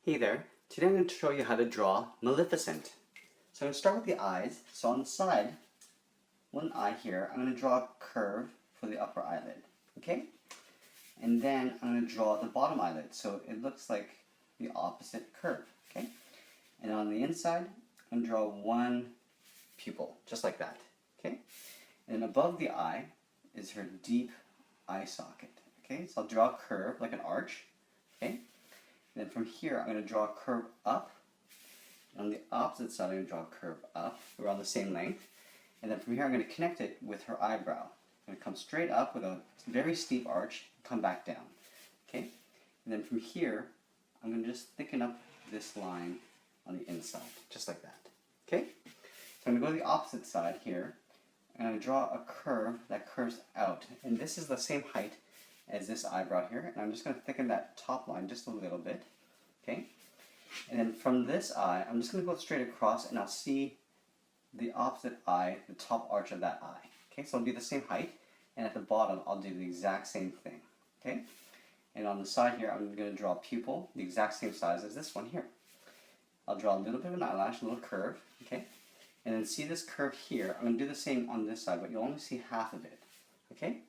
Hey there, today I'm going to show you how to draw Maleficent. So I'm going to start with the eyes. So on the side, one eye here, I'm going to draw a curve for the upper eyelid, okay? And then I'm going to draw the bottom eyelid, so it looks like the opposite curve, okay? And on the inside, I'm going to draw one pupil, just like that, okay? And above the eye is her deep eye socket, okay? So I'll draw a curve like an arch, okay? And then from here, I'm going to draw a curve up. And on the opposite side, I'm going to draw a curve up around the same length. And then from here, I'm going to connect it with her eyebrow. I'm going to come straight up with a very steep arch, come back down. Okay? And then from here, I'm going to just thicken up this line on the inside, just like that. Okay? So I'm going to go to the opposite side here. I'm going to draw a curve that curves out. And this is the same height as this eyebrow here, and I'm just going to thicken that top line just a little bit, okay? And then from this eye, I'm just going to go straight across, and I'll see the opposite eye, the top arch of that eye, okay? So I'll do the same height, and at the bottom, I'll do the exact same thing, okay? And on the side here, I'm going to draw a pupil, the exact same size as this one here. I'll draw a little bit of an eyelash, a little curve, okay? And then see this curve here, I'm going to do the same on this side, but you'll only see half of it, okay?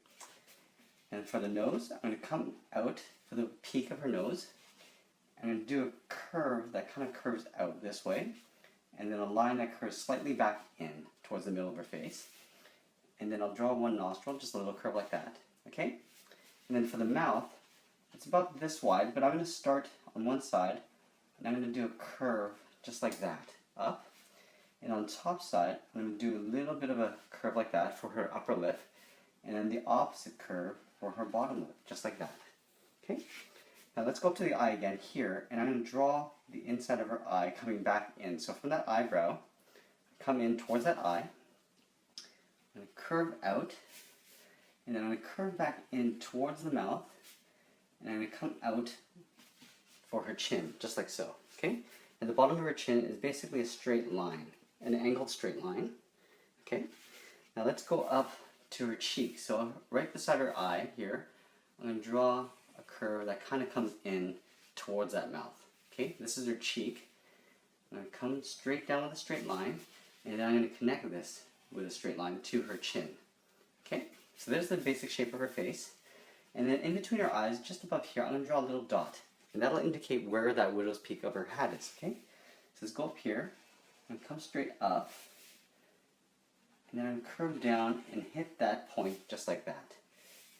And for the nose, I'm going to come out for the peak of her nose. I'm going to do a curve that kind of curves out this way, and then a line that curves slightly back in towards the middle of her face. And then I'll draw one nostril, just a little curve like that, okay? And then for the mouth, it's about this wide, but I'm going to start on one side, and I'm going to do a curve just like that, up. And on the top side, I'm going to do a little bit of a curve like that for her upper lip, and then the opposite curve for her bottom lip, just like that. Okay? Now let's go up to the eye again here, and I'm going to draw the inside of her eye coming back in. So from that eyebrow, come in towards that eye. I'm going to curve out, and then I'm going to curve back in towards the mouth, and I'm going to come out for her chin, just like so. Okay? And the bottom of her chin is basically a straight line, an angled straight line. Okay? Now let's go up to her cheek. So right beside her eye here, I'm going to draw a curve that kind of comes in towards that mouth. Okay, this is her cheek. I'm going to come straight down with a straight line, and then I'm going to connect this with a straight line to her chin. Okay, so there's the basic shape of her face. And then in between her eyes, just above here, I'm going to draw a little dot. And that'll indicate where that widow's peak of her hat is. Okay, so let's go up here and come straight up. And then I'm going to curve down and hit that point just like that.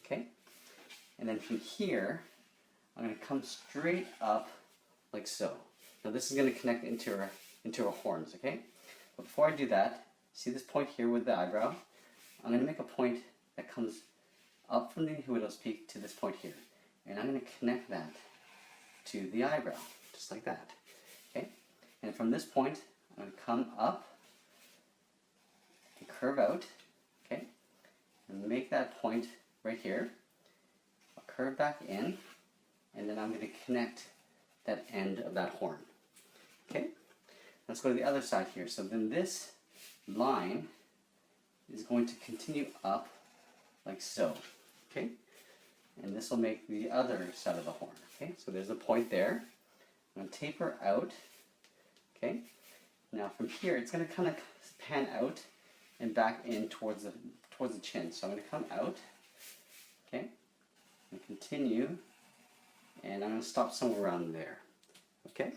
Okay? And then from here, I'm going to come straight up like so. Now this is going to connect into her horns, okay? But before I do that, see this point here with the eyebrow? I'm going to make a point that comes up from the widow's peak to this point here. And I'm going to connect that to the eyebrow, just like that. Okay? And from this point, I'm going to come up, curve out, okay, and make that point right here. I'll curve back in, and then I'm going to connect that end of that horn. Okay, let's go to the other side here. So then this line is going to continue up like so, okay, and this will make the other side of the horn. Okay, so there's a point there. I'm going to taper out. Okay, now from here it's going to kind of pan out and back in towards the chin. So I'm going to come out, okay, and continue, and I'm going to stop somewhere around there, okay?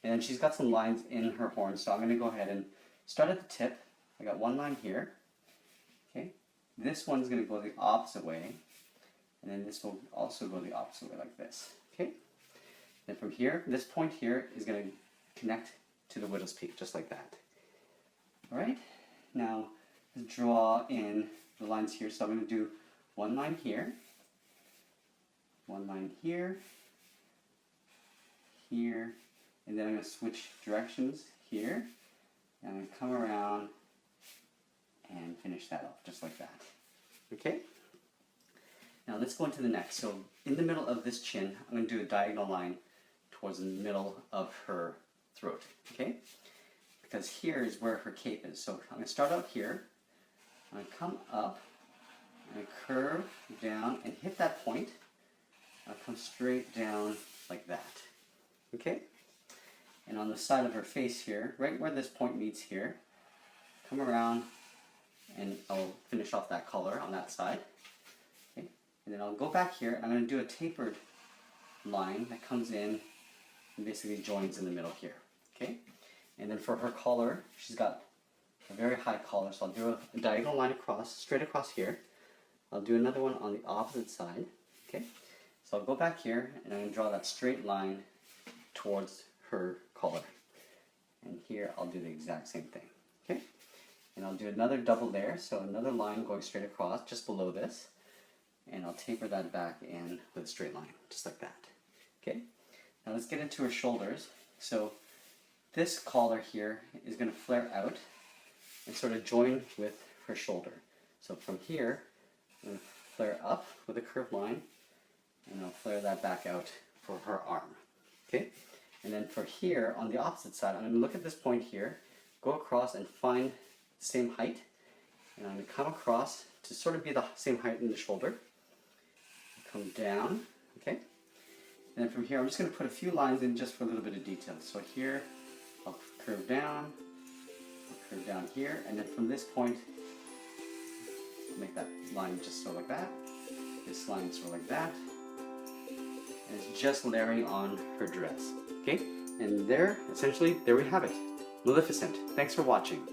And then she's got some lines in her horn, so I'm going to go ahead and start at the tip. I got one line here, okay? This one's going to go the opposite way, and then this will also go the opposite way like this, okay? Then from here, this point here is going to connect to the widow's peak, just like that. All right? Now, let's draw in the lines here. So I'm going to do one line here, one line here, here, and then I'm going to switch directions here, and I'm going to come around and finish that off, just like that. Okay? Now let's go into the neck. So in the middle of this chin, I'm going to do a diagonal line towards the middle of her throat. Okay? Because here is where her cape is. So I'm going to start out here, I'm going to come up, I'm going to curve down and hit that point. I'll come straight down like that. Okay? And on the side of her face here, right where this point meets here, come around and I'll finish off that color on that side. Okay? And then I'll go back here and I'm going to do a tapered line that comes in and basically joins in the middle here. Okay? And then for her collar, she's got a very high collar, so I'll do a diagonal line across, straight across here. I'll do another one on the opposite side. Okay? So I'll go back here and I'm going to draw that straight line towards her collar. And here I'll do the exact same thing. Okay? And I'll do another double layer, so another line going straight across just below this. And I'll taper that back in with a straight line, just like that. Okay? Now let's get into her shoulders. So this collar here is going to flare out and sort of join with her shoulder. So from here, I'm going to flare up with a curved line, and I'll flare that back out for her arm. Okay? And then for here, on the opposite side, I'm going to look at this point here, go across and find the same height, and I'm going to come across to sort of be the same height in the shoulder. Come down, okay? And then from here, I'm just going to put a few lines in just for a little bit of detail. So here, I'll curve down here, and then from this point, I'll make that line just sort of like that, this line sort of like that, and it's just layering on her dress, okay? And there, essentially, there we have it. Maleficent. Thanks for watching.